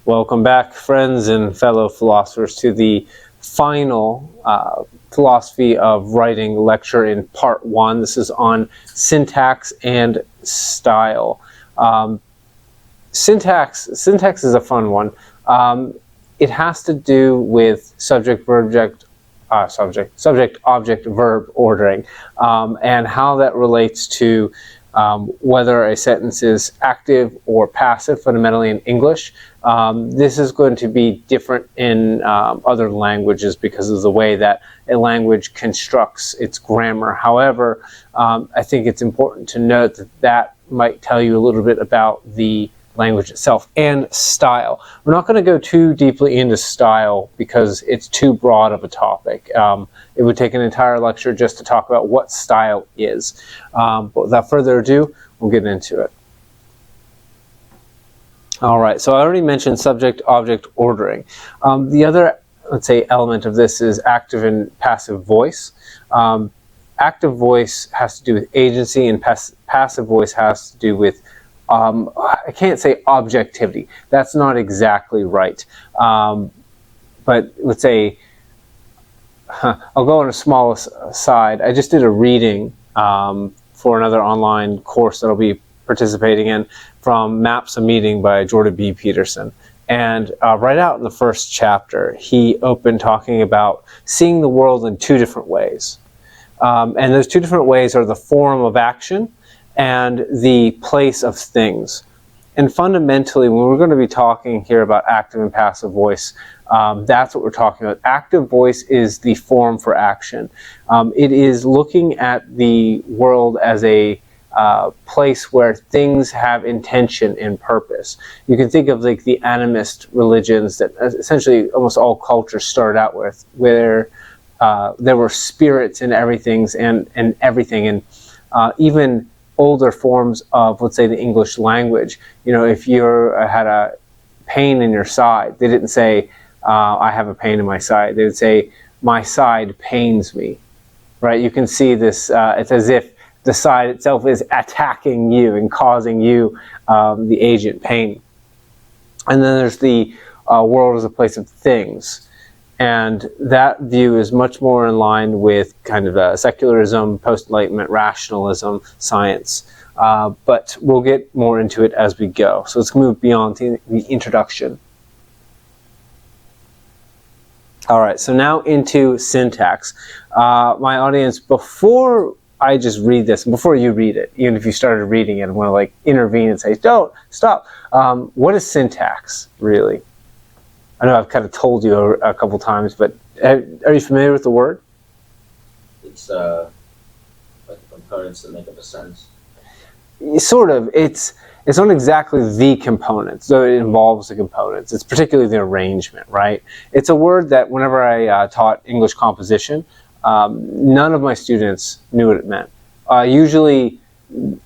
Welcome back, friends and fellow philosophers, to the final philosophy of writing lecture in part 1. This is on syntax and style. Syntax is a fun one. It has to do with subject object verb ordering, and how that relates to whether a sentence is active or passive, fundamentally in English. This is going to be different in other languages because of the way that a language constructs its grammar. However, I think it's important to note that might tell you a little bit about the language itself and style. We're not going to go too deeply into style because it's too broad of a topic. It would take an entire lecture just to talk about what style is. But without further ado, we'll get into it. All right, so I already mentioned subject-object ordering. The other, let's say, element of this is active and passive voice. Active voice has to do with agency, and passive voice has to do with I can't say objectivity. That's not exactly right. But let's say, I'll go on a small aside. I just did a reading for another online course that I'll be participating in from Maps a Meeting by Jordan B. Peterson. And right out in the first chapter, he opened talking about seeing the world in two different ways. And those two different ways are the form of action and the place of things. And fundamentally, when we're going to be talking here about active and passive voice, that's what we're talking about. Active voice is the form for action. It is looking at the world as a place where things have intention and purpose. You can think of like the animist religions that essentially almost all cultures started out with, where there were spirits in everything, and even older forms of, let's say, the English language. You know, if you had a pain in your side, they didn't say, I have a pain in my side. They would say, my side pains me, right? You can see this, it's as if the side itself is attacking you and causing you, the agent, pain. And then there's the world as a place of things. And that view is much more in line with kind of secularism, post-Enlightenment, rationalism, science. But we'll get more into it as we go. So let's move beyond the introduction. All right, so now into syntax. My audience, before I just read this, and before you read it, even if you started reading it and want to like intervene and say, don't, stop. What is syntax, really? I know I've kind of told you a couple times, but are you familiar with the word? It's like the components that make up a sentence. Sort of. It's not exactly the components, though it involves the components. It's particularly the arrangement, right? It's a word that whenever I taught English composition, none of my students knew what it meant. Usually,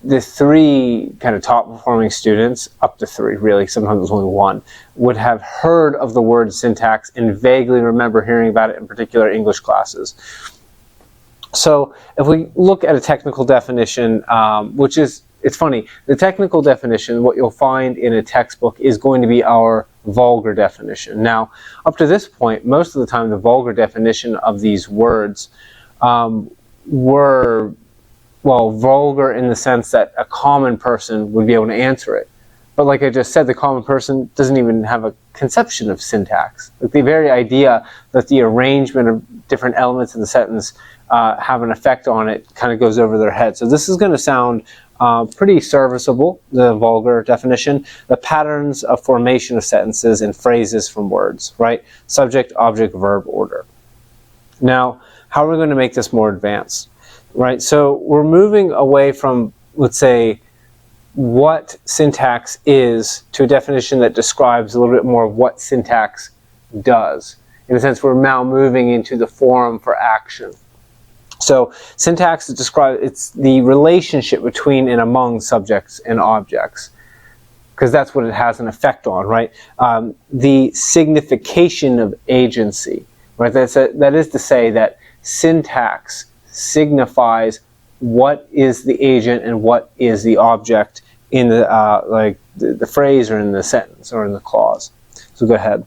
the three kind of top performing students, up to three really, sometimes there's only one, would have heard of the word syntax and vaguely remember hearing about it in particular English classes. So if we look at a technical definition, which is, it's funny, the technical definition, what you'll find in a textbook is going to be our vulgar definition. Now, up to this point, most of the time the vulgar definition of these words were, well, vulgar in the sense that a common person would be able to answer it. But like I just said, the common person doesn't even have a conception of syntax. Like the very idea that the arrangement of different elements in the sentence have an effect on it kind of goes over their head. So this is going to sound pretty serviceable, the vulgar definition. The patterns of formation of sentences and phrases from words, right? Subject, object, verb, order. Now, how are we going to make this more advanced? Right, so we're moving away from, let's say, what syntax is to a definition that describes a little bit more of what syntax does. In a sense, we're now moving into the forum for action. So syntax is it's the relationship between and among subjects and objects, because that's what it has an effect on, right? The signification of agency, right? That is to say that syntax signifies what is the agent and what is the object in the phrase or in the sentence or in the clause. So go ahead.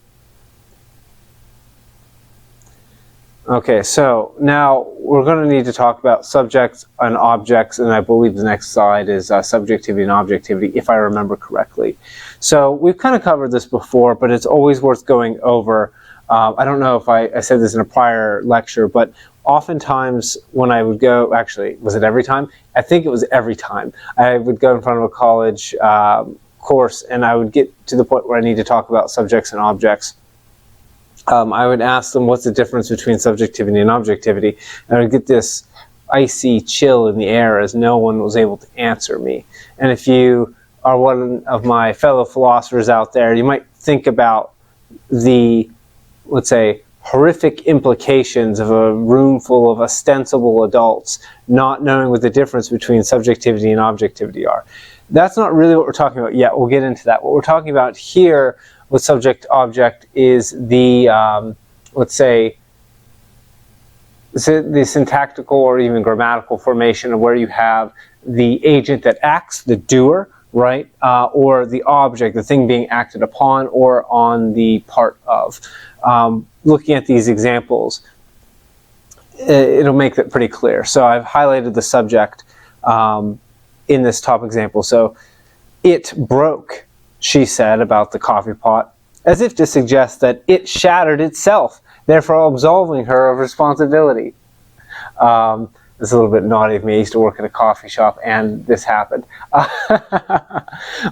Okay, so now we're going to need to talk about subjects and objects, and I believe the next slide is subjectivity and objectivity, if I remember correctly. So we've kind of covered this before, but it's always worth going over. I don't know if I said this in a prior lecture, but oftentimes when I would go, actually, was it every time? I think it was every time. I would go in front of a college course, and I would get to the point where I need to talk about subjects and objects. I would ask them, what's the difference between subjectivity and objectivity? And I would get this icy chill in the air as no one was able to answer me. And if you are one of my fellow philosophers out there, you might think about the, let's say, horrific implications of a room full of ostensible adults not knowing what the difference between subjectivity and objectivity are. That's not really what we're talking about yet. We'll get into that. What we're talking about here with subject-object is the, let's say, the syntactical or even grammatical formation of where you have the agent that acts, the doer, right, or the object, the thing being acted upon or on the part of. Looking at these examples, it'll make that pretty clear. So I've highlighted the subject in this top example. So, it broke, she said about the coffee pot, as if to suggest that it shattered itself, therefore absolving her of responsibility. It's a little bit naughty of me. I used to work at a coffee shop and this happened.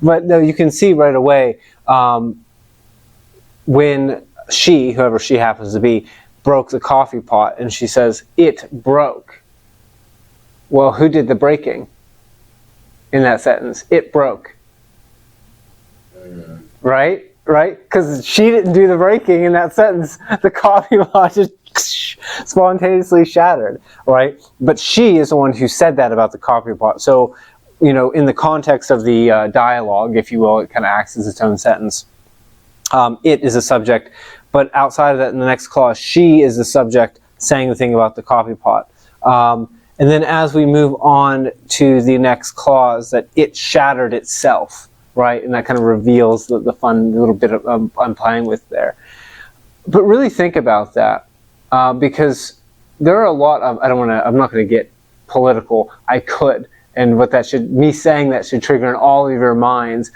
But no, you can see right away when she, whoever she happens to be, broke the coffee pot and she says, it broke. Well, who did the breaking in that sentence? It broke. Right? Right? Because she didn't do the breaking in that sentence. The coffee pot just spontaneously shattered, right? But she is the one who said that about the coffee pot. So, you know, in the context of the dialogue, if you will, it kind of acts as its own sentence. It is a subject, but outside of that, in the next clause, she is the subject saying the thing about the coffee pot. And then as we move on to the next clause, that it shattered itself, right? And that kind of reveals the fun little bit of I'm playing with there. But really think about that, because there are a lot of, I'm not going to get political. I could, and what that should, me saying that should trigger in all of your minds,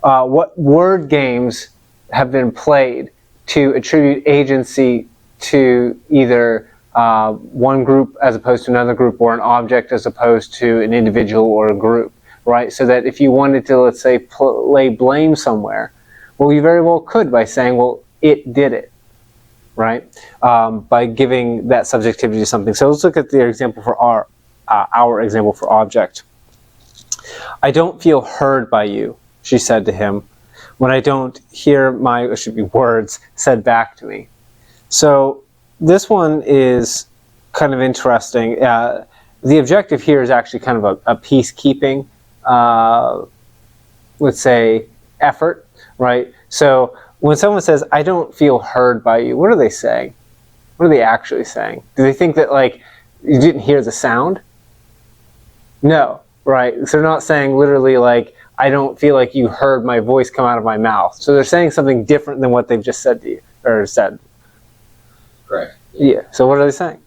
what word games have been played to attribute agency to either one group as opposed to another group, or an object as opposed to an individual or a group, right? So that if you wanted to, let's say, lay blame somewhere, well, you very well could by saying, well, it did it, right? By giving that subjectivity to something. So let's look at the example for our example for object. I don't feel heard by you, she said to him, when I don't hear my, it should be words, said back to me. So this one is kind of interesting. The objective here is actually kind of a peacekeeping, let's say, effort, right? So when someone says, I don't feel heard by you, what are they saying? What are they actually saying? Do they think that, like, you didn't hear the sound? No, right? So they're not saying literally, like, I don't feel like you heard my voice come out of my mouth. So they're saying something different than what they've just said to you, or said. Correct. Yeah. So what are they saying?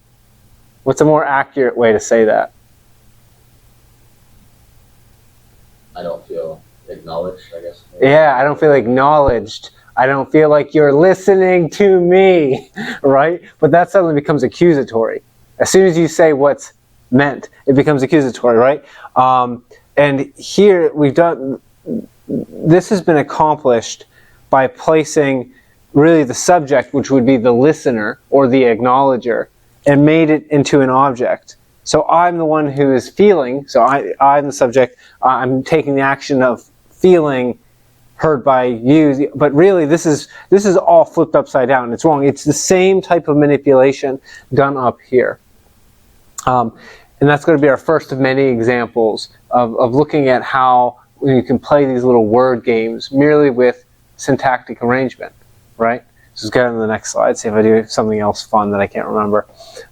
What's a more accurate way to say that? I don't feel acknowledged, I guess. Yeah, I don't feel acknowledged. I don't feel like you're listening to me, right? But that suddenly becomes accusatory. As soon as you say what's meant, it becomes accusatory, right? And here we've done, this has been accomplished by placing really the subject, which would be the listener or the acknowledger, and made it into an object. So I'm the one who is feeling, so I'm the subject, I'm taking the action of feeling heard by you, but really this is all flipped upside down. It's wrong. It's the same type of manipulation done up here. And that's going to be our first of many examples of looking at how you can play these little word games merely with syntactic arrangement, right? So let's get on to the next slide, see if I do something else fun that I can't remember.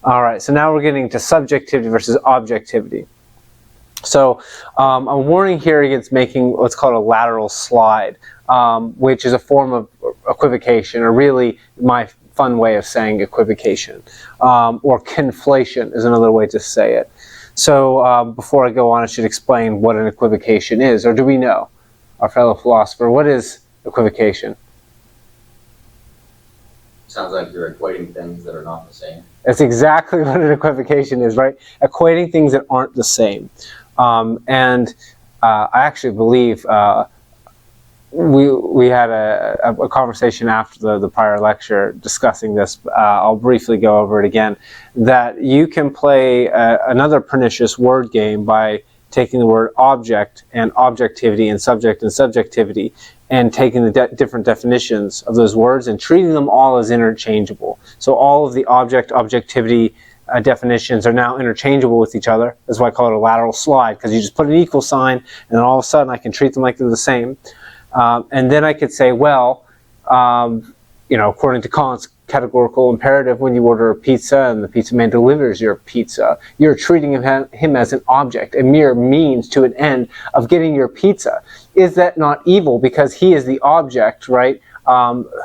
All right, so now we're getting to subjectivity versus objectivity. So I'm warning here against making what's called a lateral slide, which is a form of equivocation, or really my fun way of saying equivocation, or conflation is another way to say it. So before I go on, I should explain what an equivocation is, or do we know, our fellow philosopher, what is equivocation? Sounds like you're equating things that are not the same. That's exactly what an equivocation is, right? Equating things that aren't the same. And I actually believe we had a conversation after the prior lecture discussing this. I'll briefly go over it again. That you can play another pernicious word game by taking the word object and objectivity and subjectivity and taking the different definitions of those words and treating them all as interchangeable. So all of the objectivity definitions are now interchangeable with each other. That's why I call it a lateral slide, because you just put an equal sign and then all of a sudden I can treat them like they're the same. And then I could say, well, according to Kant's categorical imperative, when you order a pizza and the pizza man delivers your pizza, you're treating him as an object, a mere means to an end of getting your pizza. Is that not evil? Because he is the object, right,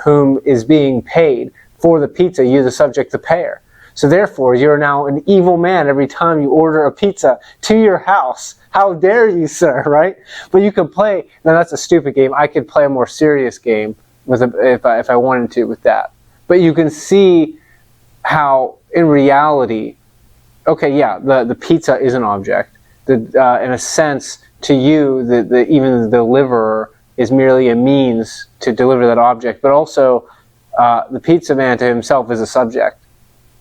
whom is being paid for the pizza, you're the subject, the payer. So therefore, you're now an evil man every time you order a pizza to your house. How dare you, sir, right? But you can play, now that's a stupid game. I could play a more serious game with if I wanted to with that. But you can see how, in reality, okay, yeah, the pizza is an object. In a sense, to you, even the deliverer is merely a means to deliver that object. But also, the pizza man to himself is a subject,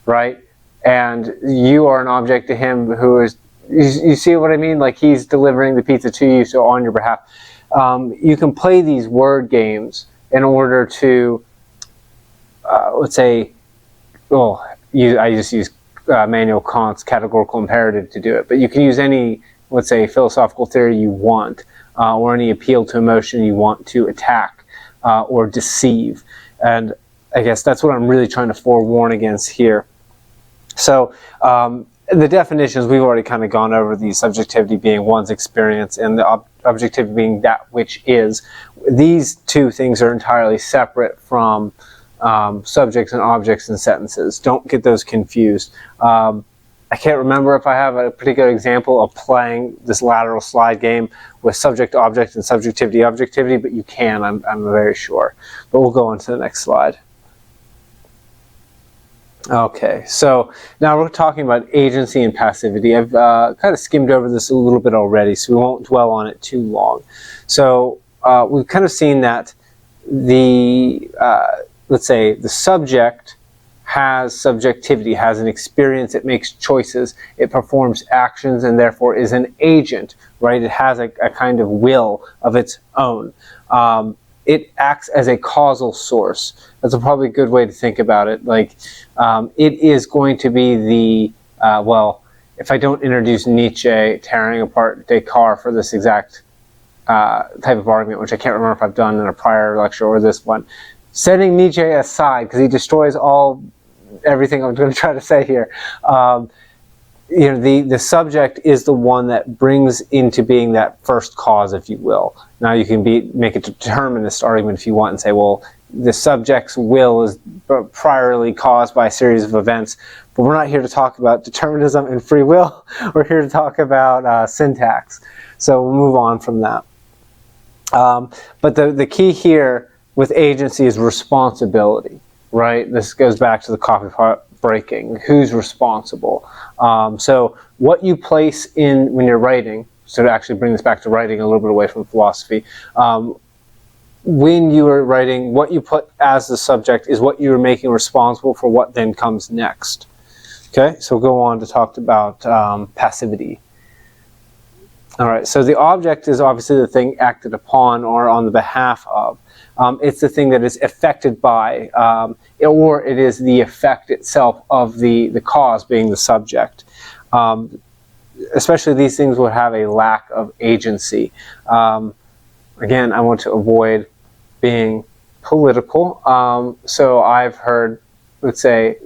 right? And you are an object to him who is, you see what I mean? Like he's delivering the pizza to you, so on your behalf. You can play these word games in order to, let's say, I just use Immanuel Kant's categorical imperative to do it, but you can use any, let's say, philosophical theory you want, or any appeal to emotion you want to attack or deceive. And I guess that's what I'm really trying to forewarn against here. So the definitions, we've already kind of gone over, the subjectivity being one's experience and the objectivity being that which is. These two things are entirely separate from subjects and objects in sentences. Don't get those confused. I can't remember if I have a particular example of playing this lateral slide game with subject-object and subjectivity-objectivity, but you can, I'm very sure. But we'll go on to the next slide. Okay, so now we're talking about agency and passivity. I've kind of skimmed over this a little bit already, so we won't dwell on it too long. So we've kind of seen that the, let's say, the subject has subjectivity, has an experience, it makes choices, it performs actions, and therefore is an agent, right? It has a kind of will of its own. It acts as a causal source. That's probably a good way to think about it. Like, it is going to be the, well, if I don't introduce Nietzsche tearing apart Descartes for this exact type of argument, which I can't remember if I've done in a prior lecture or this one, setting Nietzsche aside, because he destroys everything I'm going to try to say here, the subject is the one that brings into being that first cause, if you will. Now you can make a determinist argument if you want and say, well, the subject's will is priorly caused by a series of events, but we're not here to talk about determinism and free will. We're here to talk about syntax. So we'll move on from that. But the key here with agency is responsibility, right? This goes back to the coffee pot breaking. Who's responsible? So what you place in when you're writing, so to actually bring this back to writing a little bit away from philosophy, when you are writing, what you put as the subject is what you're making responsible for what then comes next. Okay, so we'll go on to talk about passivity. All right, so the object is obviously the thing acted upon or on the behalf of. It's the thing that is affected by, or it is the effect itself of the cause being the subject. Especially these things would have a lack of agency. Again, I want to avoid being political. So I've heard, let's say,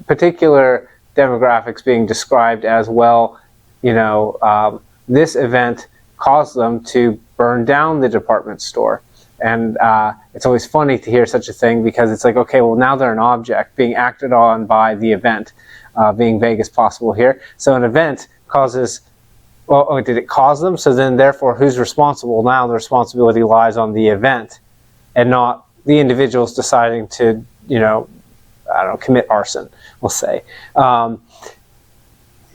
particular demographics being described as, well, this event caused them to burn down the department store. And it's always funny to hear such a thing, because it's like, okay, well, now they're an object being acted on by the event, being vague as possible here. So an event causes, well, oh, did it cause them? So then therefore, who's responsible? Now the responsibility lies on the event and not the individuals deciding to, you know, I don't know, commit arson, we'll say.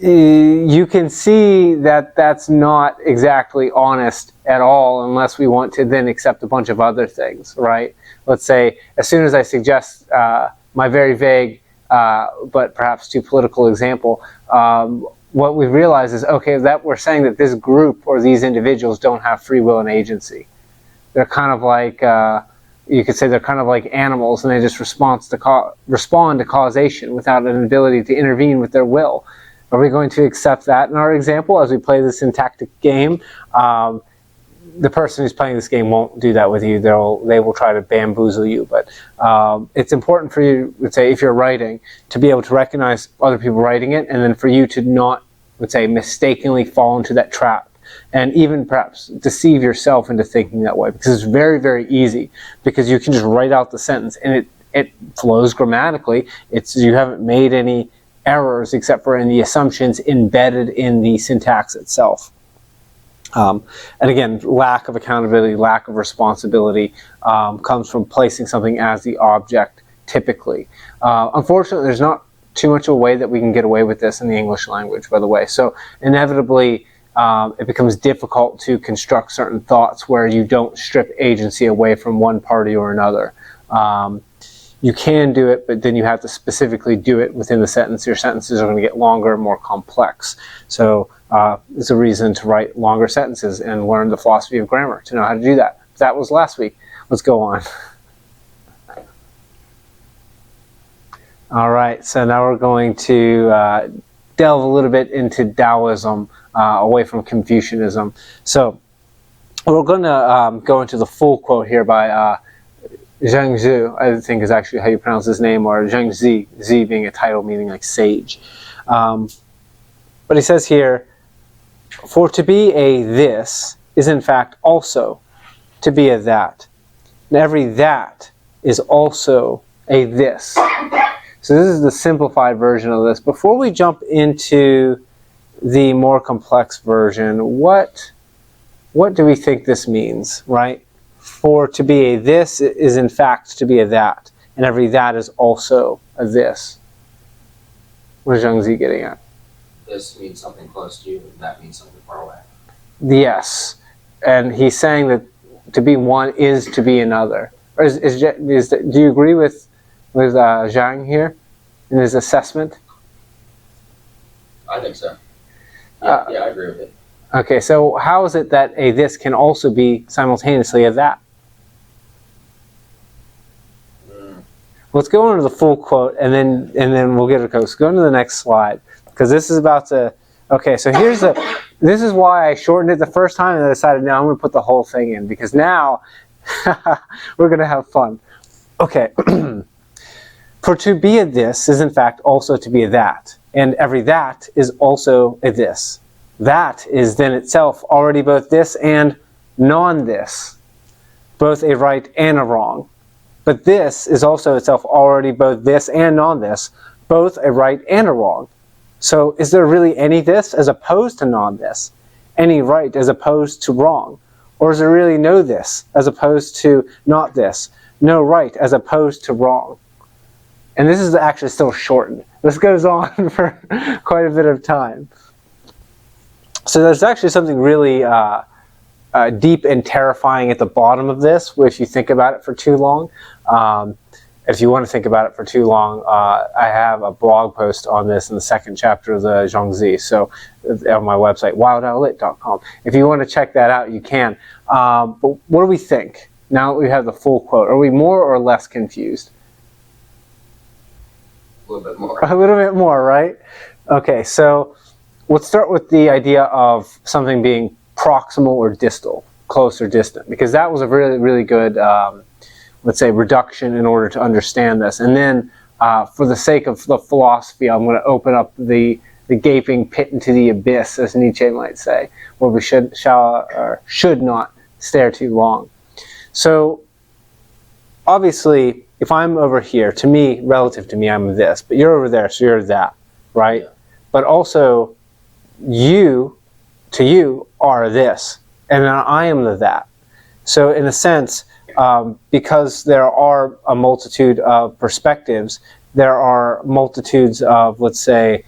You can see that that's not exactly honest at all, unless we want to then accept a bunch of other things, right? Let's say, as soon as I suggest my very vague but perhaps too political example, what we realize is, okay, that we're saying that this group or these individuals don't have free will and agency. They're kind of like, you could say they're kind of like animals, and they just respond to causation without an ability to intervene with their will. Are we going to accept that in our example as we play the syntactic game? The person who's playing this game won't do that with you. They will try to bamboozle you. But it's important for you, let's say, if you're writing, to be able to recognize other people writing it, and then for you to not, let's say, mistakenly fall into that trap, and even perhaps deceive yourself into thinking that way, because it's very, very easy, because you can just write out the sentence and it flows grammatically. You haven't made any errors except for in the assumptions embedded in the syntax itself. And again, lack of accountability, lack of responsibility comes from placing something as the object typically. Unfortunately, there's not too much of a way that we can get away with this in the English language, by the way. So inevitably, it becomes difficult to construct certain thoughts where you don't strip agency away from one party or another. You can do it, but then you have to specifically do it within the sentence. Your sentences are going to get longer and more complex. So it's a reason to write longer sentences and learn the philosophy of grammar to know how to do that. That was last week. Let's go on. All right, so now we're going to delve a little bit into Taoism, away from Confucianism. So we're going to go into the full quote here by Zhang Zhu, I think is actually how you pronounce his name, or Zhang Zi, Zi being a title meaning like sage. But he says here, for to be a this is in fact also to be a that. And every that is also a this. So this is the simplified version of this. Before we jump into the more complex version, what do we think this means, right? For to be a this is in fact to be a that, and every that is also a this. What is Zhang Zi getting at? This means something close to you, and that means something far away. Yes, and he's saying that to be one is to be another. Or do you agree with Zhang here in his assessment? I think so. Yeah, I agree with it. Okay, so how is it that a this can also be simultaneously a that? Let's go into the full quote, and then we'll get it. Let's go into the next slide, because this is about to. Okay, so this is why I shortened it the first time, and I decided, no, I'm going to put the whole thing in, because now we're going to have fun. Okay, for to be a this is in fact also to be a that, and every that is also a this. That is then itself already both this and non-this, both a right and a wrong. But this is also itself already both this and non-this, both a right and a wrong. So is there really any this as opposed to non-this? Any right as opposed to wrong? Or is there really no this as opposed to not this? No right as opposed to wrong? And this is actually still shortened. This goes on for quite a bit of time. So there's actually something really deep and terrifying at the bottom of this, if you think about it for too long. If you want to think about it for too long, I have a blog post on this in the second chapter of the Zhongzi, so on my website, wildowlet.com. If you want to check that out, you can. But what do we think now that we have the full quote? Are we more or less confused? A little bit more. A little bit more, right? Okay, so let's start with the idea of something being proximal or distal, close or distant, because that was a really, really good, let's say, reduction in order to understand this. And then, for the sake of the philosophy, I'm going to open up the gaping pit into the abyss, as Nietzsche might say, where we should not stare too long. So obviously, if I'm over here, to me, relative to me, I'm this, but you're over there, so you're that, right? Yeah. But also, you, to you, are this, and I am the that. So in a sense, because there are a multitude of perspectives, there are multitudes of, let's say,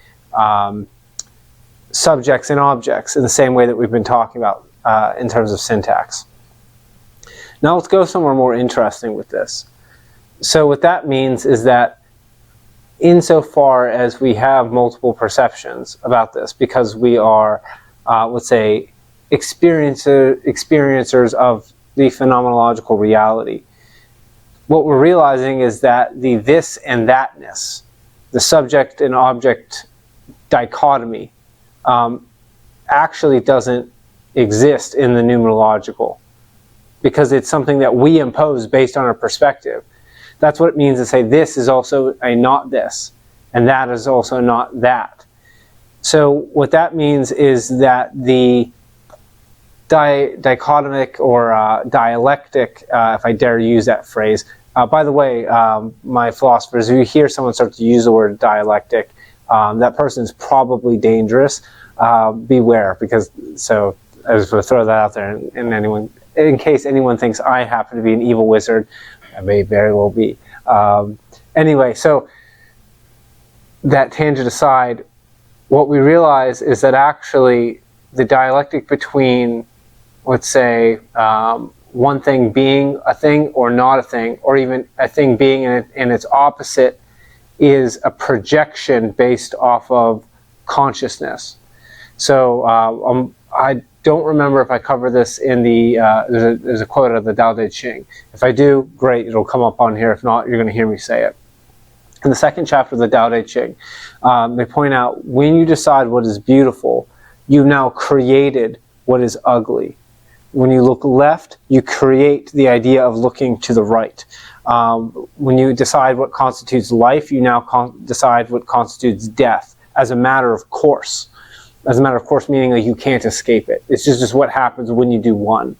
subjects and objects in the same way that we've been talking about in terms of syntax. Now let's go somewhere more interesting with this. So what that means is that insofar as we have multiple perceptions about this, because we are, let's say, experiencers of the phenomenological reality, what we're realizing is that the this and thatness, the subject and object dichotomy, actually doesn't exist in the numerological, because it's something that we impose based on our perspective. That's what it means to say this is also a not this, and that is also not that. So what that means is that the dichotomic or dialectic, if I dare use that phrase. By the way, my philosophers, if you hear someone start to use the word dialectic, that person is probably dangerous. Beware, because so I just want to throw that out there, and anyone, in case anyone thinks I happen to be an evil wizard, I may very well be. Anyway, so that tangent aside, what we realize is that actually the dialectic between, let's say, one thing being a thing or not a thing, or even a thing being in its opposite, is a projection based off of consciousness. So I don't remember if I cover this in the, there's a quote of the Tao Te Ching. If I do, great, it'll come up on here. If not, you're going to hear me say it. In the second chapter of the Tao Te Ching, they point out, when you decide what is beautiful, you've now created what is ugly. When you look left, you create the idea of looking to the right. When you decide what constitutes life, you now decide what constitutes death as a matter of course. As a matter of course, meaning like you can't escape it. It's just what happens when you do one.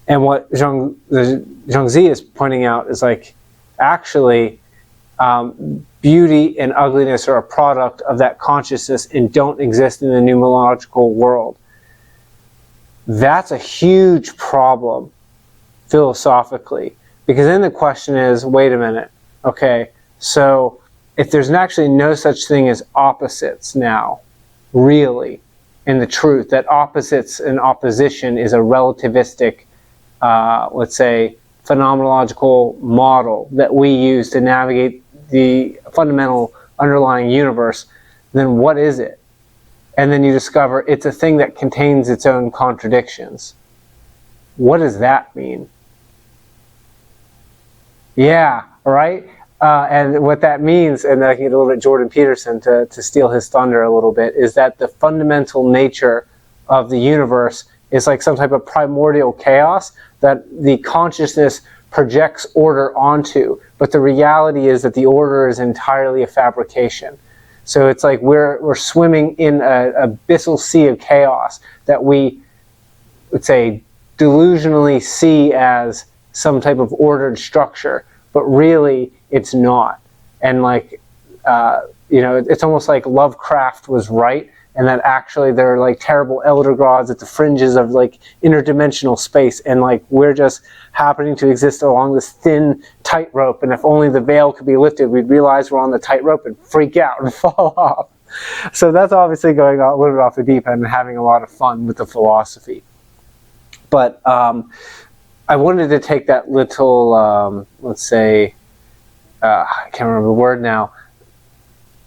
And what Zhangzi is pointing out is like, actually, beauty and ugliness are a product of that consciousness and don't exist in the numerological world. That's a huge problem philosophically, because then the question is, wait a minute, okay, so if there's actually no such thing as opposites now, really, in the truth, that opposites and opposition is a relativistic, let's say, phenomenological model that we use to navigate the fundamental underlying universe, then what is it? And then you discover it's a thing that contains its own contradictions. What does that mean? Yeah, right? And what that means, and I can get a little bit Jordan Peterson to steal his thunder a little bit, is that the fundamental nature of the universe is like some type of primordial chaos that the consciousness projects order onto. But the reality is that the order is entirely a fabrication. So it's like we're swimming in an abyssal sea of chaos that we, let's say, delusionally see as some type of ordered structure, but really it's not. And like, you know, it's almost like Lovecraft was right, and that actually there are like terrible elder gods at the fringes of like interdimensional space, and like we're just happening to exist along this thin tightrope, and if only the veil could be lifted, we'd realize we're on the tightrope and freak out and fall off. So that's obviously going a little bit off the deep end and having a lot of fun with the philosophy. But I wanted to take that little, let's say, I can't remember the word now,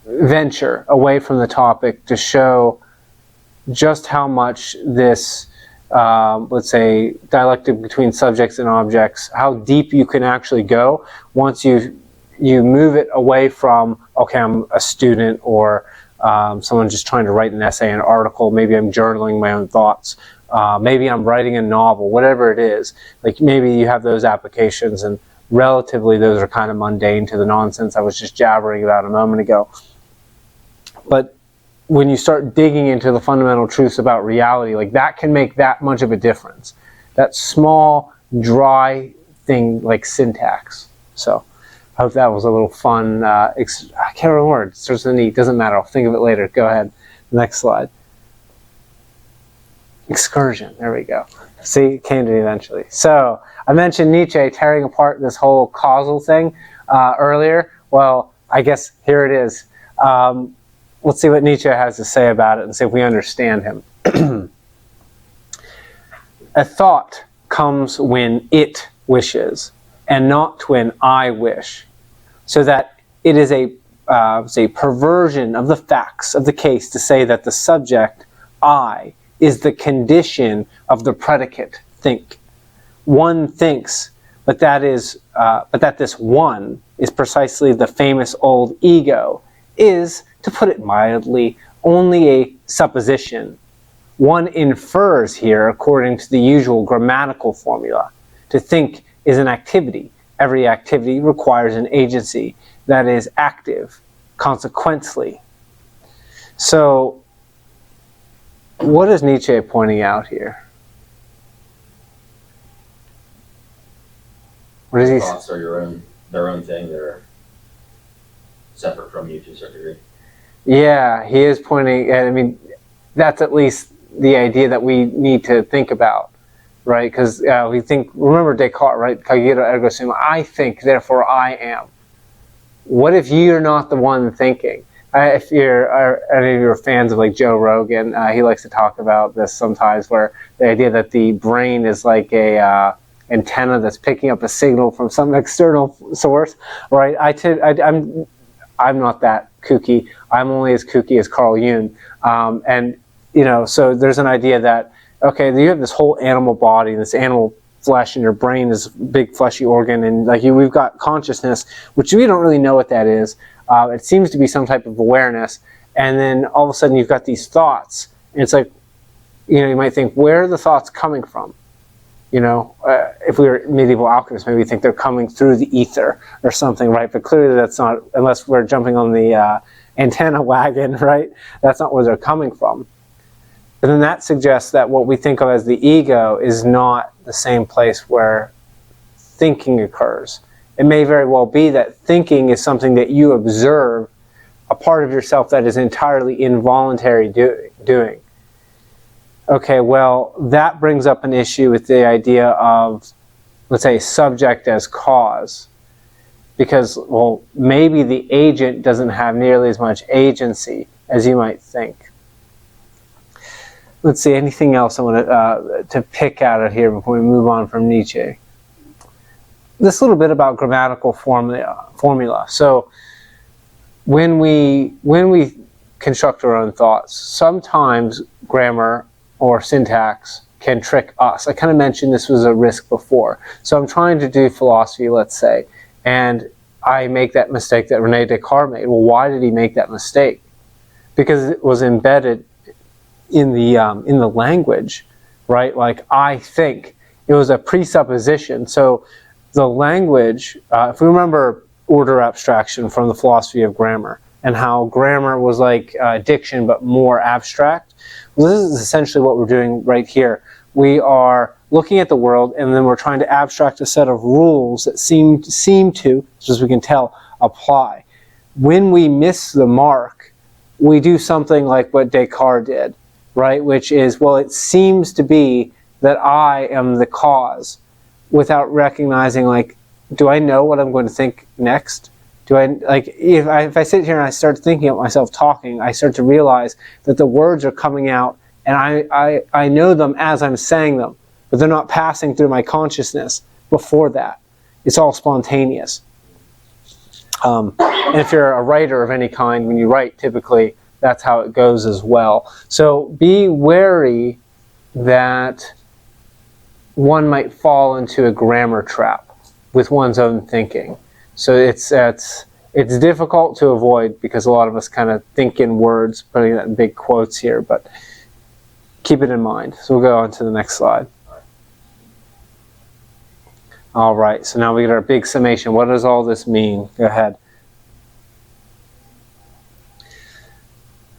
venture away from the topic to show just how much this, let's say, dialectic between subjects and objects, how deep you can actually go once you move it away from, okay, I'm a student, or someone just trying to write an essay, an article, maybe I'm journaling my own thoughts, maybe I'm writing a novel, whatever it is. Like maybe you have those applications, and relatively those are kind of mundane to the nonsense I was just jabbering about a moment ago. But when you start digging into the fundamental truths about reality, like that can make that much of a difference. That small, dry thing like syntax. So I hope that was a little fun. I can't remember. It starts with an E. Doesn't matter. I'll think of it later. Go ahead. Next slide. Excursion. There we go. See, it came to me eventually. So I mentioned Nietzsche tearing apart this whole causal thing earlier. Well, I guess here it is. Let's see what Nietzsche has to say about it and see if we understand him. A thought comes when it wishes, and not when I wish. So that it is a perversion of the facts of the case to say that the subject, I, is the condition of the predicate, think. One thinks, but that this one is precisely the famous old ego, is, to put it mildly, only a supposition. One infers here according to the usual grammatical formula. To think is an activity. Every activity requires an agency that is active, consequently. So, what is Nietzsche pointing out here? What is he? Thoughts are their own thing. They're separate from you to a certain degree. Yeah, he is pointing. I mean, that's at least the idea that we need to think about, right? Because we think. Remember Descartes, right? Cogito ergo sum. I think, therefore I am. What if you're not the one thinking? If any of your fans of like Joe Rogan, he likes to talk about this sometimes, where the idea that the brain is like a antenna that's picking up a signal from some external source, right? I'm not that kooky. I'm only as kooky as Carl Jung, and so there's an idea that okay, you have this whole animal body, this animal flesh, and your brain is a big fleshy organ, and we've got consciousness, which we don't really know what that is. It seems to be some type of awareness, and then all of a sudden you've got these thoughts, and it's like, you might think, where are the thoughts coming from? If we were medieval alchemists, maybe we think they're coming through the ether or something, right? But clearly that's not, unless we're jumping on the antenna wagon, right? That's not where they're coming from. But then that suggests that what we think of as the ego is not the same place where thinking occurs. It may very well be that thinking is something that you observe, a part of yourself that is entirely involuntary doing. Okay, well, that brings up an issue with the idea of, let's say, subject as cause. Because, well, maybe the agent doesn't have nearly as much agency as you might think. Let's see, anything else I want to pick out of here before we move on from Nietzsche? This little bit about grammatical formula. So when we construct our own thoughts, sometimes grammar or syntax can trick us. I kind of mentioned this was a risk before. So I'm trying to do philosophy, let's say, and I make that mistake that René Descartes made. Well, why did he make that mistake? Because it was embedded in the language, right? Like, I think. It was a presupposition. So the language, if we remember order abstraction from the philosophy of grammar, and how grammar was like diction but more abstract, well, this is essentially what we're doing right here. We are looking at the world, and then we're trying to abstract a set of rules that seem to, as we can tell, apply. When we miss the mark, we do something like what Descartes did, right? Which is, well, it seems to be that I am the cause, without recognizing, like, do I know what I'm going to think next? Do I, like, if I sit here and I start thinking of myself talking, I start to realize that the words are coming out, and I know them as I'm saying them, but they're not passing through my consciousness before that. It's all spontaneous. And if you're a writer of any kind, when you write, typically that's how it goes as well. So be wary that one might fall into a grammar trap with one's own thinking. So it's difficult to avoid, because a lot of us kind of think in words, putting that in big quotes here, but keep it in mind. So we'll go on to the next slide. All right, so now we get our big summation. What does all this mean? Go ahead.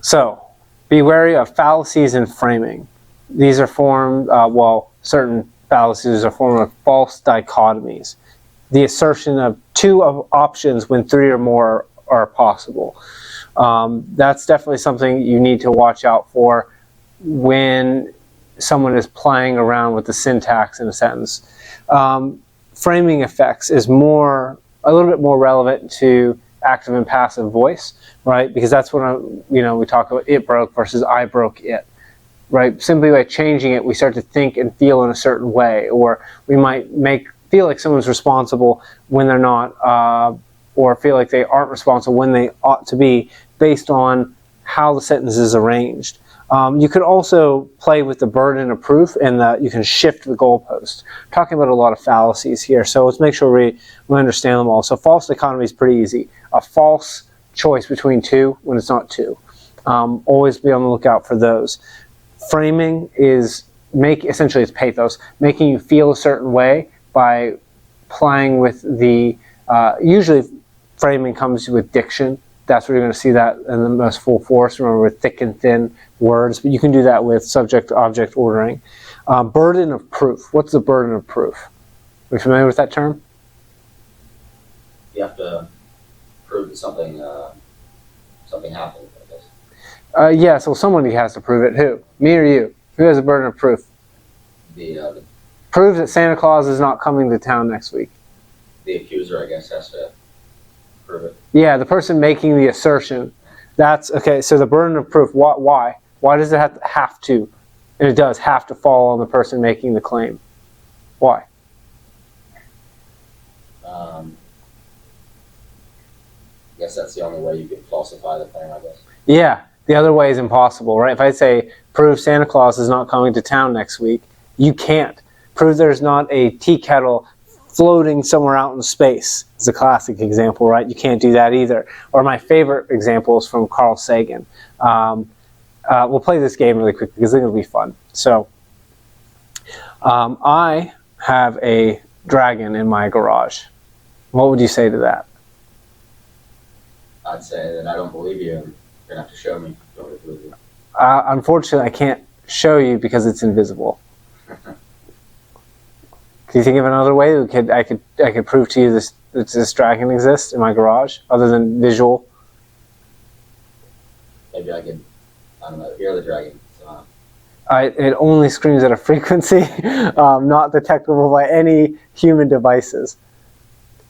So, be wary of fallacies in framing. These are formed, certain fallacies is a form of false dichotomies, the assertion of two of options when three or more are possible. That's definitely something you need to watch out for when someone is playing around with the syntax in a sentence. Framing effects is a little bit more relevant to active and passive voice, right? Because that's when we talk about it broke versus I broke it, right? Simply by changing it, we start to think and feel in a certain way, or we might feel like someone's responsible when they're not, or feel like they aren't responsible when they ought to be, based on how the sentence is arranged. You could also play with the burden of proof, and you can shift the goalpost. We're talking about a lot of fallacies here, so let's make sure we understand them all. So false dichotomy is pretty easy. A false choice between two when it's not two. Always be on the lookout for those. Framing is essentially it's pathos, making you feel a certain way by playing with the, usually framing comes with diction. That's where you're going to see that in the most full force. Remember, with thick and thin words, but you can do that with subject-object ordering. Burden of proof. What's the burden of proof? Are you familiar with that term? You have to prove that something happened, I guess. Yeah, so somebody has to prove it. Who? Me or you? Who has the burden of proof? Prove that Santa Claus is not coming to town next week. The accuser, I guess, has to prove it. Yeah, the person making the assertion. That's okay. So the burden of proof. Why? Why does it have to? And it does have to fall on the person making the claim. Why? I guess that's the only way you can falsify the claim, I guess. Yeah, the other way is impossible, right? If I say, prove Santa Claus is not coming to town next week, you can't. Prove there's not a tea kettle floating somewhere out in space. It's a classic example, right? You can't do that either. Or my favorite example is from Carl Sagan. We'll play this game really quick because it's going to be fun. So, I have a dragon in my garage. What would you say to that? I'd say that I don't believe you, and you're going to have to show me. Unfortunately, I can't show you because it's invisible. Can you think of another way I could prove to you this dragon exists in my garage, other than visual? Maybe I could, I don't know, hear the dragon. It only screams at a frequency not detectable by any human devices.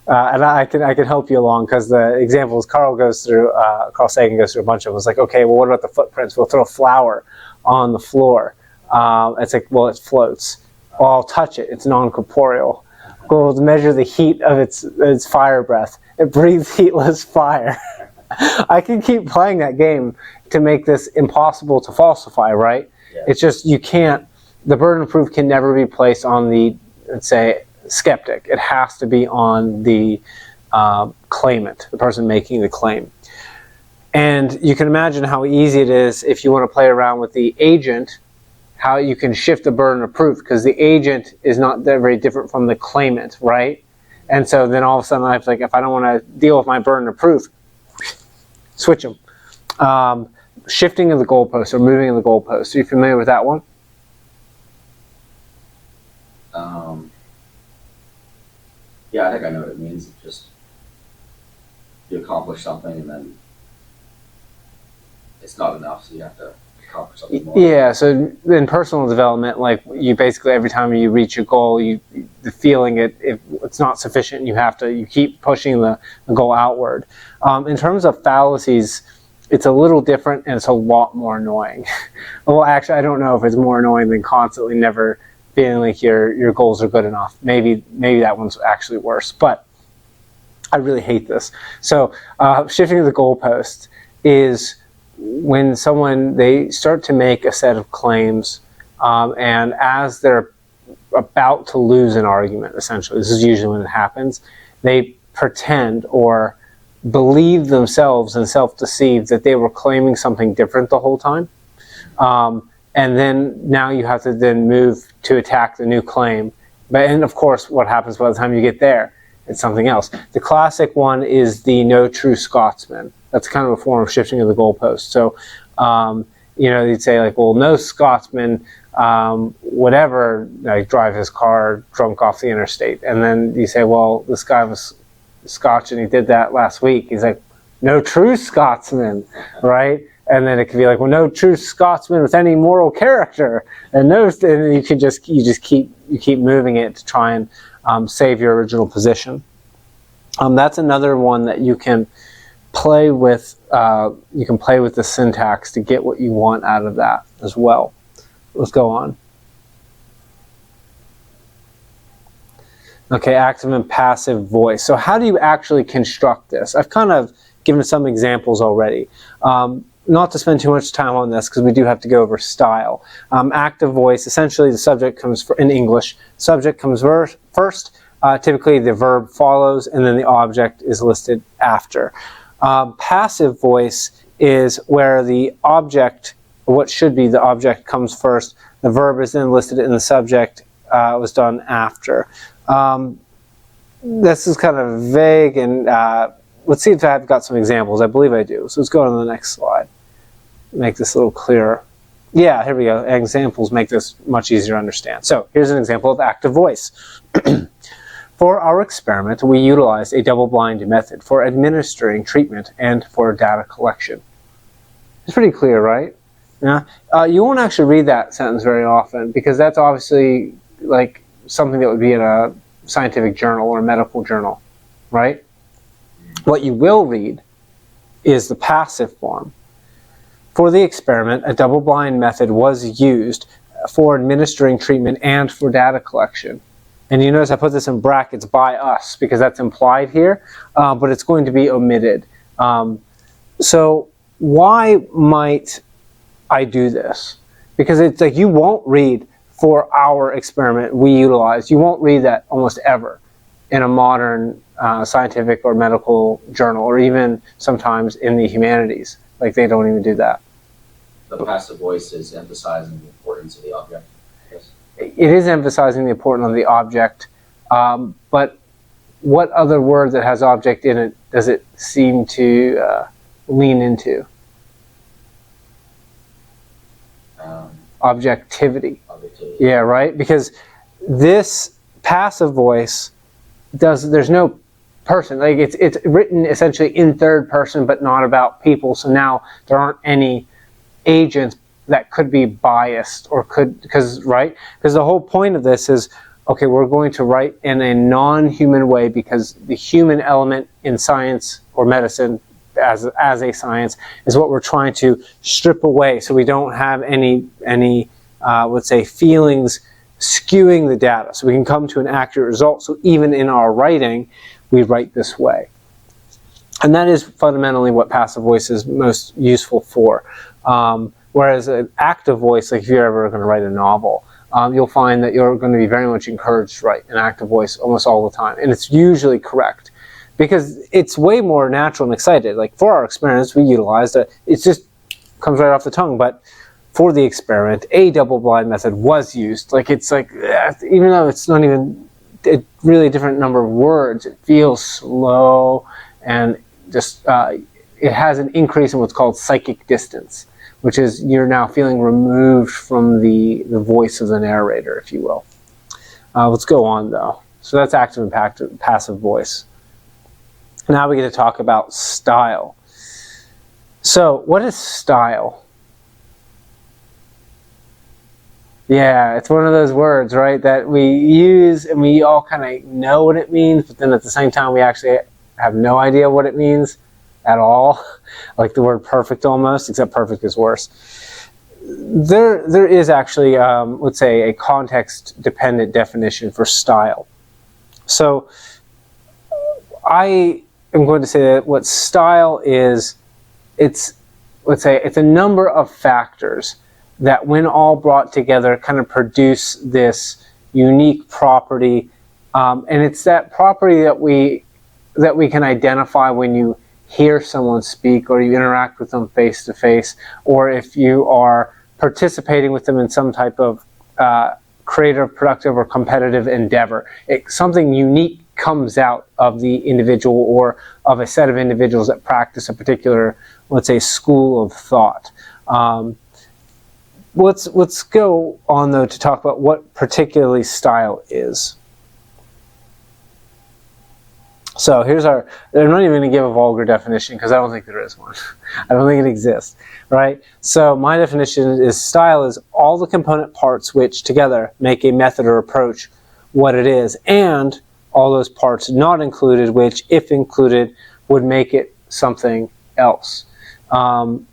And I can help you along, because the examples Carl Sagan goes through a bunch of them. It's like, okay, well, what about the footprints? We'll throw a flower on the floor. It's like, well, it floats. Well, I'll touch it. It's non-corporeal. We'll measure the heat of its fire breath. It breathes heatless fire. I can keep playing that game to make this impossible to falsify, right? Yeah. It's just you can't. The burden of proof can never be placed on the, let's say, skeptic. It has to be on the claimant, the person making the claim. And you can imagine how easy it is if you want to play around with the agent, how you can shift the burden of proof, because the agent is not that very different from the claimant, right? And so then all of a sudden I was like, if I don't want to deal with my burden of proof, switch them. Shifting of the goalposts or moving of the goalposts. Are you familiar with that one? Yeah, I think I know what it means. It's just you accomplish something and then it's not enough, so you have to accomplish something more. Yeah, so in personal development, like you basically every time you reach a goal, the feeling it's not sufficient, you keep pushing the goal outward. In terms of fallacies, it's a little different and it's a lot more annoying. Well, actually, I don't know if it's more annoying than constantly never feeling like your goals are good enough. Maybe that one's actually worse, but I really hate this. So shifting the goalpost is when they start to make a set of claims, and as they're about to lose an argument, essentially, this is usually when it happens, they pretend or believe themselves and self-deceive that they were claiming something different the whole time. And then now you have to then move to attack the new claim. And of course, what happens by the time you get there? It's something else. The classic one is the no true Scotsman. That's kind of a form of shifting of the goalpost. So, you'd say like, well, no Scotsman whatever, like drive his car drunk off the interstate. And then you say, well, this guy was Scotch and he did that last week. He's like, no true Scotsman, right? And then it could be like, well, no true Scotsman with any moral character. And you keep moving it to try and save your original position. That's another one that you can play with. You can play with the syntax to get what you want out of that as well. Let's go on. Okay, active and passive voice. So how do you actually construct this? I've kind of given some examples already. Not to spend too much time on this because we do have to go over style. Active voice, essentially the subject comes in English. Subject comes first. Typically the verb follows and then the object is listed after. Passive voice is where the object, what should be the object, comes first. The verb is then listed and the subject was done after. This is kind of vague, and let's see if I've got some examples. I believe I do. So let's go on to the next slide. Make this a little clearer. Yeah, here we go. Examples make this much easier to understand. So here's an example of active voice. For our experiment, we utilized a double-blind method for administering treatment and for data collection. It's pretty clear, right? Yeah. You won't actually read that sentence very often because that's obviously like something that would be in a scientific journal or a medical journal, right? What you will read is the passive form. For the experiment, a double-blind method was used for administering treatment and for data collection. And you notice I put this in brackets by us because that's implied here, but it's going to be omitted. So why might I do this? Because it's like you won't read for our experiment we utilized. You won't read that almost ever in a modern scientific or medical journal, or even sometimes in the humanities. Like they don't even do that. The passive voice is emphasizing the importance of the object. Yes. It is emphasizing the importance of the object, but what other word that has object in it does it seem to lean into? Objectivity. Yeah, right? Because this passive voice there's no person. Like it's written essentially in third person, but not about people. So now there aren't any agents that could be biased or because the whole point of this is, okay, we're going to write in a non-human way because the human element in science or medicine as a science is what we're trying to strip away, so we don't have any let's say feelings skewing the data, so we can come to an accurate result. So even in our writing, we write this way. And that is fundamentally what passive voice is most useful for. Whereas an active voice, like if you're ever going to write a novel, you'll find that you're going to be very much encouraged to write an active voice almost all the time. And it's usually correct because it's way more natural and excited. Like for our experiments, we utilized it. It just comes right off the tongue. But for the experiment, a double-blind method was used. Like it's like, even though it's not even a really different number of words, it feels slow and just it has an increase in what's called psychic distance, which is you're now feeling removed from the voice of the narrator, if you will. Let's go on, though. So that's active and passive voice. Now we get to talk about style. So what is style? Yeah, it's one of those words, right, that we use and we all kind of know what it means, but then at the same time we actually have no idea what it means at all. Like the word perfect almost, except perfect is worse. There is actually, let's say, a context-dependent definition for style. So I am going to say that what style is, it's a number of factors that when all brought together kind of produce this unique property. And it's that property that we can identify when you hear someone speak or you interact with them face to face, or if you are participating with them in some type of creative, productive, or competitive endeavor. Something unique comes out of the individual or of a set of individuals that practice a particular, let's say, school of thought. let's go on though to talk about what particularly style is. So here's I'm not even going to give a vulgar definition because I don't think there is one. I don't think it exists, right? So my definition is style is all the component parts which together make a method or approach what it is, and all those parts not included which, if included, would make it something else. I'll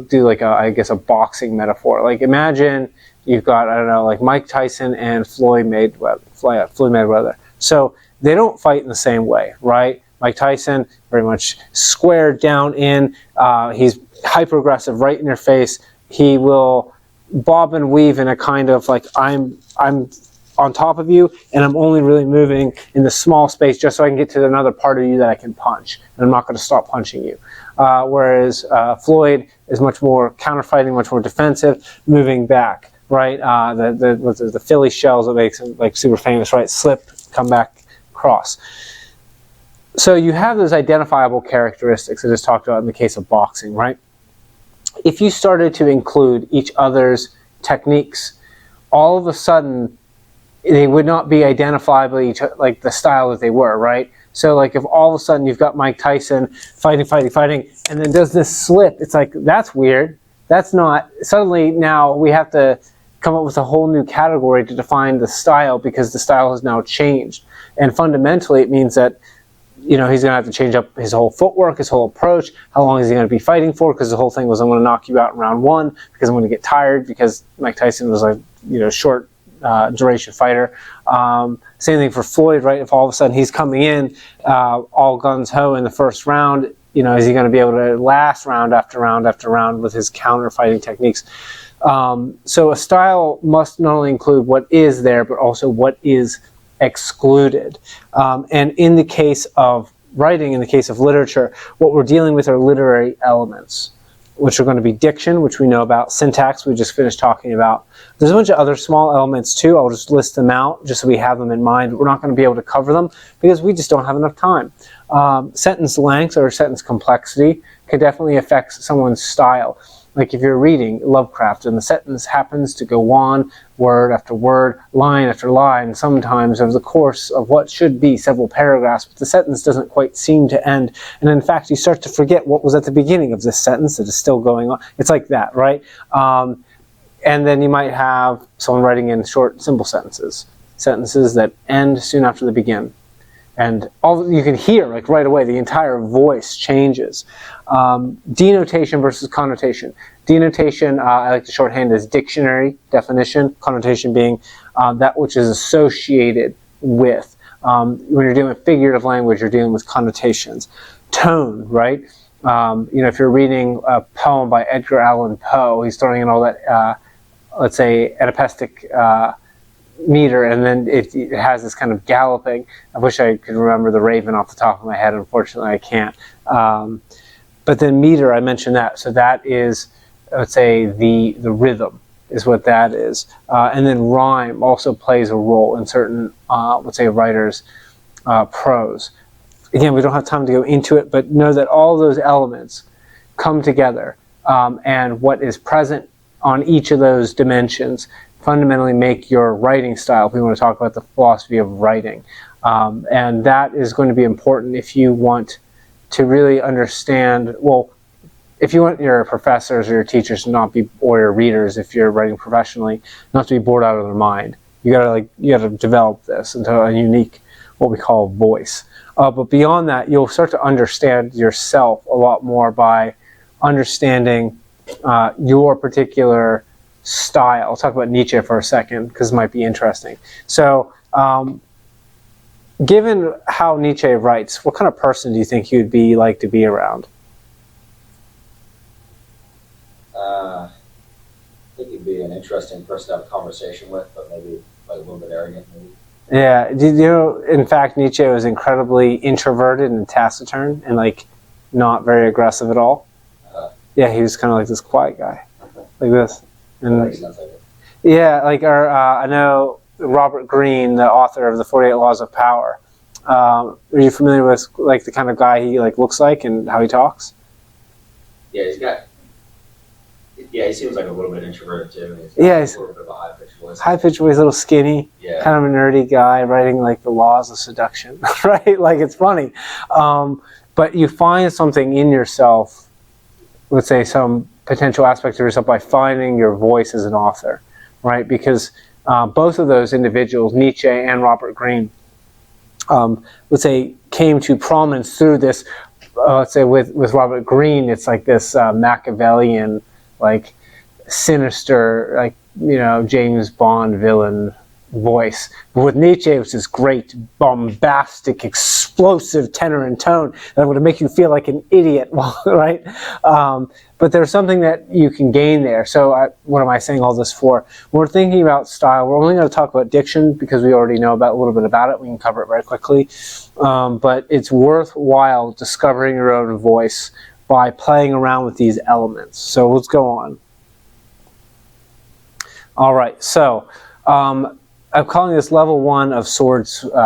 do like I guess a boxing metaphor. Like imagine you've got, I don't know, like Mike Tyson and Floyd Mayweather. So they don't fight in the same way, right? Mike Tyson, very much squared down in. He's hyper aggressive, right in your face. He will bob and weave in a kind of like I'm on top of you, and I'm only really moving in the small space just so I can get to another part of you that I can punch, and I'm not going to stop punching you. Whereas Floyd is much more counterfighting, much more defensive, moving back, right? The Philly shells that makes him like super famous, right? Slip, come back, cross. So you have those identifiable characteristics I just talked about in the case of boxing, right? If you started to include each other's techniques, all of a sudden they would not be identifiable like the style that they were, right? So like if all of a sudden you've got Mike Tyson fighting, and then does this slip, it's like, that's weird. That's not, suddenly now we have to come up with a whole new category to define the style because the style has now changed. And fundamentally it means that, he's going to have to change up his whole footwork, his whole approach. How long is he going to be fighting for? Because the whole thing was, I'm going to knock you out in round one because I'm going to get tired, because Mike Tyson was a short duration fighter. Same thing for Floyd, right? If all of a sudden he's coming in all guns ho in the first round, is he going to be able to last round after round after round with his counter fighting techniques? So a style must not only include what is there, but also what is excluded. And in the case of writing, in the case of literature, what we're dealing with are literary elements, which are going to be diction, which we know about, syntax, we just finished talking about. There's a bunch of other small elements too. I'll just list them out just so we have them in mind. We're not going to be able to cover them because we just don't have enough time. Sentence length or sentence complexity can definitely affect someone's style. Like if you're reading Lovecraft and the sentence happens to go on word after word, line after line, sometimes over the course of what should be several paragraphs, but the sentence doesn't quite seem to end. And in fact, you start to forget what was at the beginning of this sentence that is still going on. It's like that, right? And then you might have someone writing in short, simple sentences that end soon after they begin. And all you can hear, like right away, the entire voice changes. Denotation versus connotation. Denotation, I like to shorthand as dictionary definition. Connotation being that which is associated with. When you're dealing with figurative language, you're dealing with connotations. Tone, right? If you're reading a poem by Edgar Allan Poe, he's throwing in all that, let's say, anapestic meter, and then it has this kind of galloping. I wish I could remember the Raven off the top of my head. Unfortunately, I can't. But then meter, I mentioned that. So that is, let's say, the rhythm is what that is. And then rhyme also plays a role in certain, let's say, writers' prose. Again, we don't have time to go into it, but know that all those elements come together, and what is present on each of those dimensions fundamentally make your writing style, if we want to talk about the philosophy of writing. And that is going to be important if you want to really understand, well, if you want your professors or your teachers to not be, or your readers, if you're writing professionally, not to be bored out of their mind. You gotta develop this into a unique, what we call voice. But beyond that, you'll start to understand yourself a lot more by understanding your particular style. I'll talk about Nietzsche for a second because it might be interesting. So, given how Nietzsche writes, what kind of person do you think you'd be like to be around? I think he'd be an interesting person to have a conversation with, but maybe like a little bit arrogant, maybe. Yeah. Did you know, in fact, Nietzsche was incredibly introverted and taciturn and like not very aggressive at all? Yeah, he was kind of like this quiet guy, like this. And Like it. yeah, like I know Robert Greene, the author of the 48 Laws of Power. Are you familiar with like the kind of guy he like looks like and how he talks? Yeah, he's got Yeah, he seems like a little bit introverted too. And he's Yeah, got he's a little bit of a high pitched voice. high pitched voice, a little skinny, Yeah. kind of a nerdy guy writing like the laws of seduction, right? Like it's funny. But you find something in yourself, let's say some potential aspect of yourself by finding your voice as an author, right? Because both of those individuals, Nietzsche and Robert Greene, let's say came to prominence through this, let's say with Robert Greene, it's like this Machiavellian, like sinister, like, you know, James Bond villain voice. But with Nietzsche, it was this great, bombastic, explosive tenor and tone that would make you feel like an idiot, right? But there's something that you can gain there. So what am I saying all this for? When we're thinking about style, we're only going to talk about diction because we already know about a little bit about it. We can cover it very quickly. But it's worthwhile discovering your own voice by playing around with these elements. So let's go on. All right, so I'm calling this level 1 of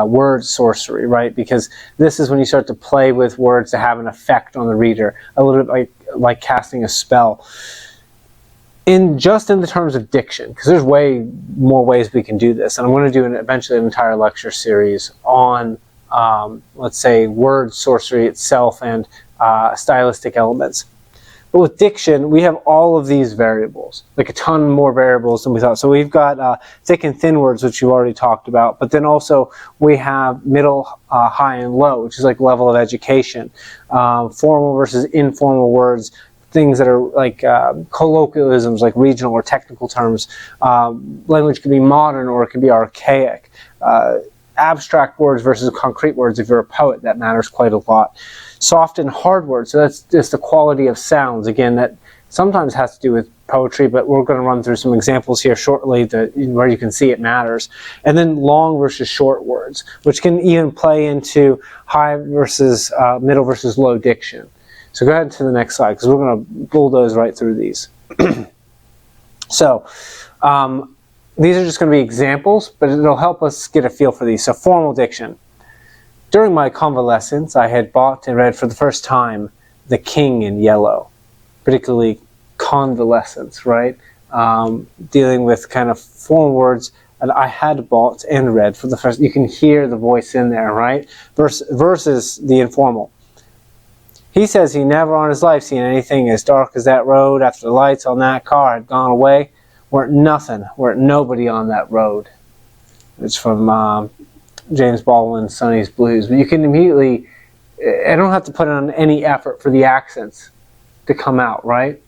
word sorcery, right? Because this is when you start to play with words to have an effect on the reader, a little bit like casting a spell. Just in the terms of diction, because there's way more ways we can do this, and I'm going to do eventually an entire lecture series on, let's say, word sorcery itself and stylistic elements. But with diction, we have all of these variables, like a ton more variables than we thought. So we've got thick and thin words, which you already talked about, but then also we have middle, high, and low, which is like level of education, formal versus informal words, things that are like colloquialisms, like regional or technical terms. Language can be modern or it can be archaic. Abstract words versus concrete words. If you're a poet, that matters quite a lot. Soft and hard words, so that's just the quality of sounds. Again, that sometimes has to do with poetry, but we're going to run through some examples here shortly where you can see it matters. And then long versus short words, which can even play into high versus middle versus low diction. So go ahead to the next slide, because we're going to bulldoze right through these. So these are just going to be examples, but it'll help us get a feel for these. So formal diction. During my convalescence, I had bought and read for the first time The King in Yellow, particularly convalescence, right? Dealing with kind of formal words that I had bought and read for the first. You can hear the voice in there, right? Versus the informal. He says he never on his life seen anything as dark as that road after the lights on that car had gone away. Weren't nobody on that road. It's from James Baldwin's Sonny's Blues. But you can immediately, I don't have to put on any effort for the accents to come out, right?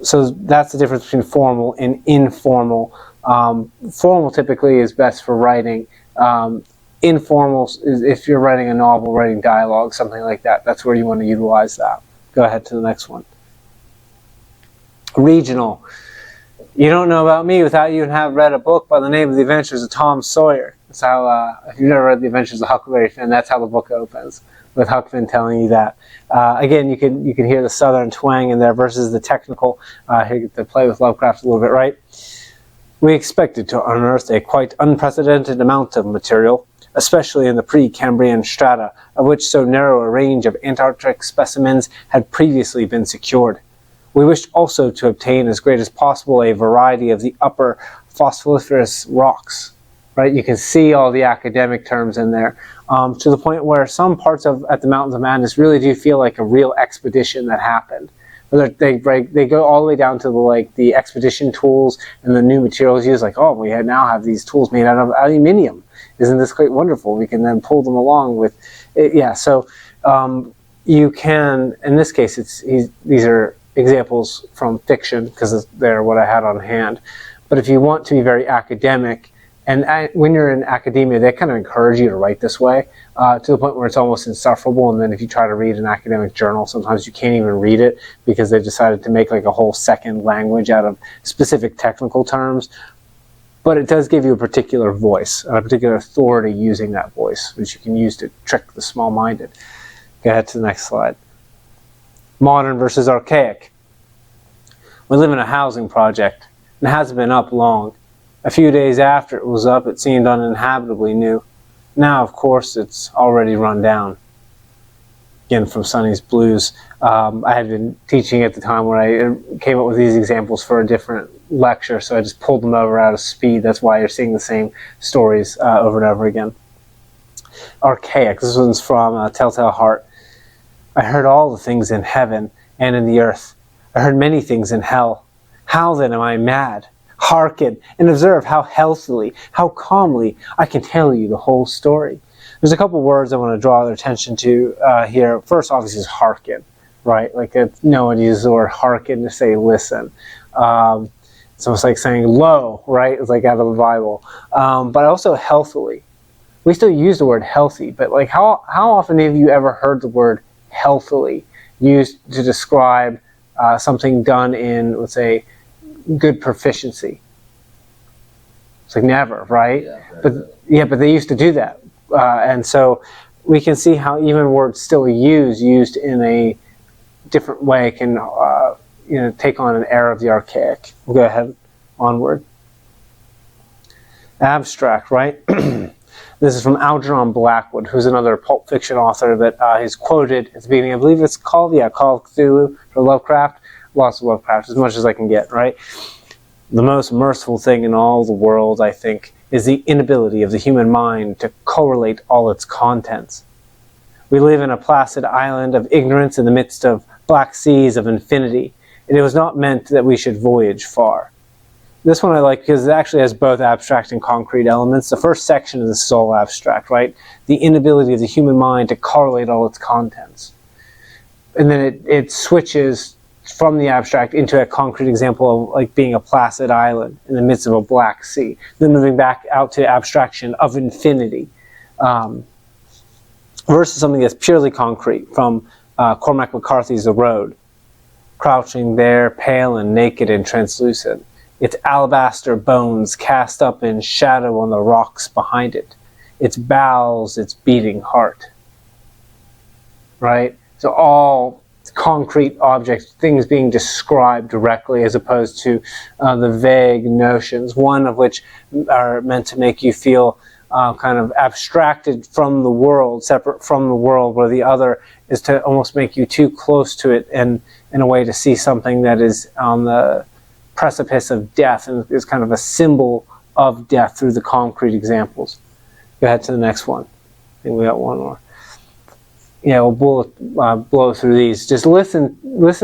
So that's the difference between formal and informal. Formal typically is best for writing. Informal is if you're writing a novel, writing dialogue, something like that. That's where you want to utilize that. Go ahead to the next one. Regional. You don't know about me without you have read a book by the name of The Adventures of Tom Sawyer. That's how, if you've never read The Adventures of Huckleberry Finn, that's how the book opens, with Huck Finn telling you that. Again, you can hear the southern twang in there versus the technical. Here you get to play with Lovecraft a little bit, right? We expected to unearth a quite unprecedented amount of material, especially in the pre-Cambrian strata, of which so narrow a range of Antarctic specimens had previously been secured. We wished also to obtain as great as possible a variety of the upper phosphoriferous rocks. Right, you can see all the academic terms in there, to the point where some parts at the Mountains of Madness really do feel like a real expedition that happened. They go all the way down to the expedition tools and the new materials used. Like, oh, we now have these tools made out of aluminium. Isn't this quite wonderful? We can then pull them along with it. Yeah. So you can, in this case, these are examples from fiction because they're what I had on hand. But if you want to be very academic, and when you're in academia, they kind of encourage you to write this way to the point where it's almost insufferable. And then if you try to read an academic journal, sometimes you can't even read it because they've decided to make like a whole second language out of specific technical terms. But it does give you a particular voice, a particular authority using that voice, which you can use to trick the small-minded. Go ahead to the next slide. Modern versus archaic. We live in a housing project, and it hasn't been up long. A few days after it was up, it seemed uninhabitably new. Now, of course, it's already run down. again from Sonny's Blues. I had been teaching at the time when I came up with these examples for a different lecture, so I just pulled them over out of speed. That's why you're seeing the same stories over and over again. Archaic. This one's from Telltale Heart. I heard all the things in heaven and in the earth. I heard many things in hell. How then am I mad? Hearken and observe how healthily, how calmly I can tell you the whole story. There's a couple words I want to draw their attention to here. First, obviously, is hearken, right? Like no one uses the word hearken to say listen. It's almost like saying lo, right? It's like out of the Bible. But also healthily. We still use the word healthy, but like how often have you ever heard the word healthily used to describe something done in, let's say, good proficiency? It's like never, right? Yeah, but they used to do that. And so we can see how even words still used in a different way can take on an air of the archaic. We'll go ahead, onward. Abstract, right? This is from Algernon Blackwood, who's another pulp fiction author that is quoted at the beginning. I believe it's called Call of Cthulhu for Lovecraft. Lots of Lovecraft, as much as I can get, right? The most merciful thing in all the world, I think, is the inability of the human mind to correlate all its contents. We live in a placid island of ignorance in the midst of black seas of infinity, and it was not meant that we should voyage far. This one I like because it actually has both abstract and concrete elements. The first section of this is all abstract, right? The inability of the human mind to correlate all its contents. And then it switches from the abstract into a concrete example of like being a placid island in the midst of a black sea. Then moving back out to abstraction of infinity. Versus something that's purely concrete from Cormac McCarthy's The Road. Crouching there, pale and naked and translucent. Its alabaster bones cast up in shadow on the rocks behind it. Its bowels, its beating heart. Right? So all concrete objects, things being described directly as opposed to the vague notions, one of which are meant to make you feel kind of abstracted from the world, separate from the world, where the other is to almost make you too close to it and in a way to see something that is on the precipice of death and is kind of a symbol of death through the concrete examples. Go ahead to the next one. I think we got one more. Yeah, we'll blow through these. Just listen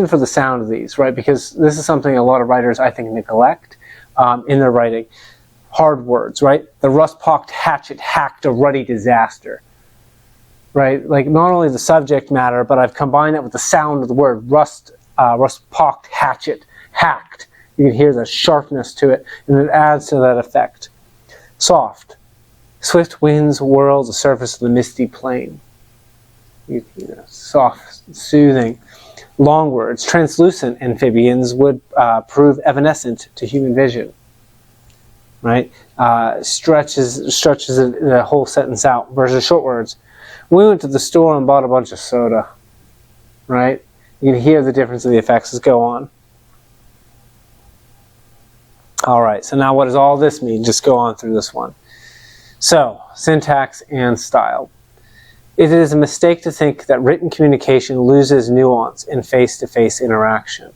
for the sound of these, right? Because this is something a lot of writers, I think, neglect in their writing. Hard words, right? The rust-pocked hatchet hacked a ruddy disaster, right? Like not only the subject matter, but I've combined that with the sound of the word rust-pocked hatchet hacked. You can hear the sharpness to it, and it adds to that effect. Soft. Swift winds whirl the surface of the misty plain. Soft, soothing. Long words. Translucent amphibians would prove evanescent to human vision. Right? Stretches the whole sentence out. Versus short words. We went to the store and bought a bunch of soda. Right? You can hear the difference of the effects as go on. All right, so now what does all this mean? Just go on through this one. So, syntax and style. It is a mistake to think that written communication loses nuance in face-to-face interaction.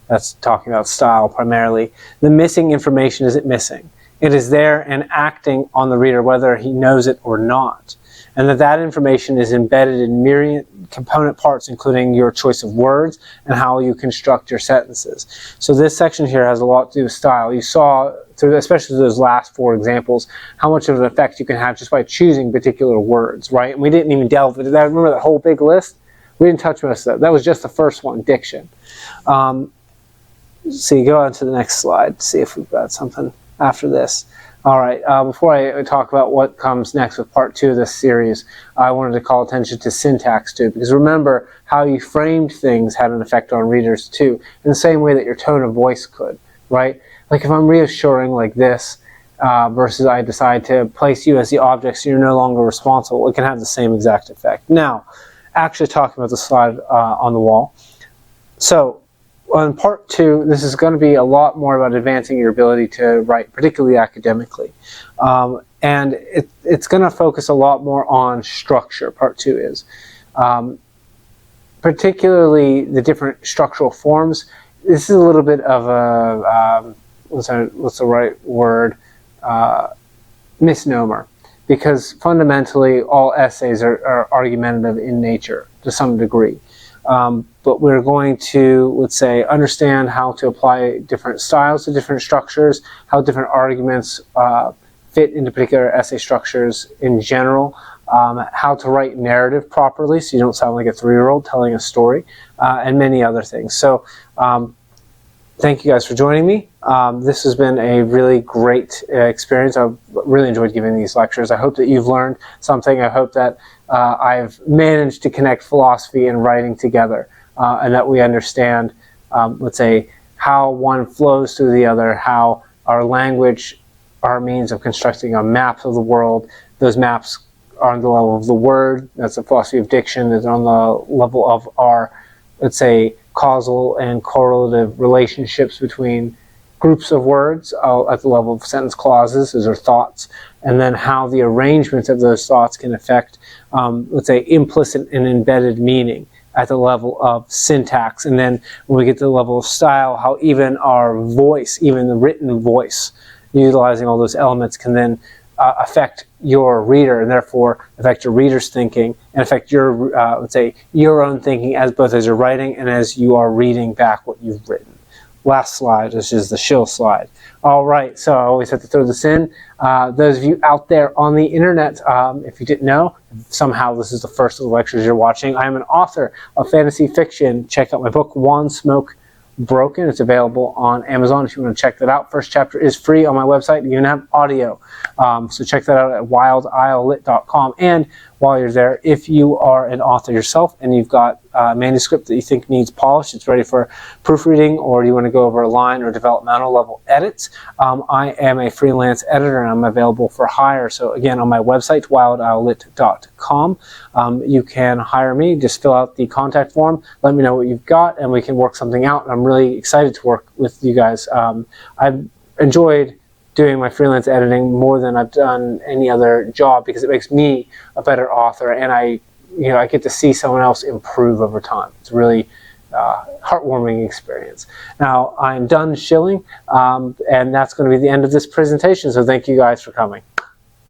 That's talking about style primarily. The missing information isn't missing. It is there and acting on the reader whether he knows it or not. And that information is embedded in myriad component parts, including your choice of words and how you construct your sentences. So this section here has a lot to do with style. You saw, especially those last four examples, how much of an effect you can have just by choosing particular words, right? And we didn't even delve into that. Remember that whole big list? We didn't touch most of that. That was just the first one, diction. So you go on to the next slide, see if we've got something after this. All right, before I talk about what comes next with part 2 of this series, I wanted to call attention to syntax too, because remember how you framed things had an effect on readers too, in the same way that your tone of voice could, right? Like if I'm reassuring like this, versus I decide to place you as the object so you're no longer responsible, it can have the same exact effect. Now, actually talking about the slide on the wall. So, on part 2, this is going to be a lot more about advancing your ability to write, particularly academically. And it's going to focus a lot more on structure, part 2 is. particularly the different structural forms. This is a little bit of a, what's the right word, misnomer, because fundamentally all essays are argumentative in nature to some degree. But we're going to, let's say, understand how to apply different styles to different structures, how different arguments fit into particular essay structures in general, how to write narrative properly so you don't sound like a 3-year-old telling a story, and many other things. So thank you guys for joining me. This has been a really great experience. I've really enjoyed giving these lectures. I hope that you've learned something. I hope that I've managed to connect philosophy and writing together, and that we understand, let's say, how one flows through the other, how our language, our means of constructing a map of the world, those maps are on the level of the word. That's the philosophy of diction. That's on the level of our, let's say, causal and correlative relationships between groups of words at the level of sentence clauses. Those are thoughts. And then how the arrangement of those thoughts can affect, let's say, implicit and embedded meaning at the level of syntax. And then when we get to the level of style, how even our voice, even the written voice, utilizing all those elements can then affect your reader, and therefore affect your reader's thinking, and affect your, let's say, your own thinking as both as you're writing and as you are reading back what you've written. Last slide, which is the shill slide. All right, so I always have to throw this in. Those of you out there on the internet, if you didn't know, somehow this is the first of the lectures you're watching, I am an author of fantasy fiction. Check out my book, Wand Smoke Broken. It's available on Amazon if you want to check that out. First chapter is free on my website. You even have audio. So check that out at wildilelit.com. And while you're there, if you are an author yourself and you've got a manuscript that you think needs polish, it's ready for proofreading, or you want to go over a line or developmental level edits, I am a freelance editor and I'm available for hire. So again, on my website, wildilelit.com, you can hire me. Just fill out the contact form, let me know what you've got, and we can work something out. And I'm really excited to work with you guys. I've enjoyed doing my freelance editing more than I've done any other job, because it makes me a better author, and I get to see someone else improve over time. It's a really heartwarming experience. Now, I'm done shilling, and that's going to be the end of this presentation, so thank you guys for coming.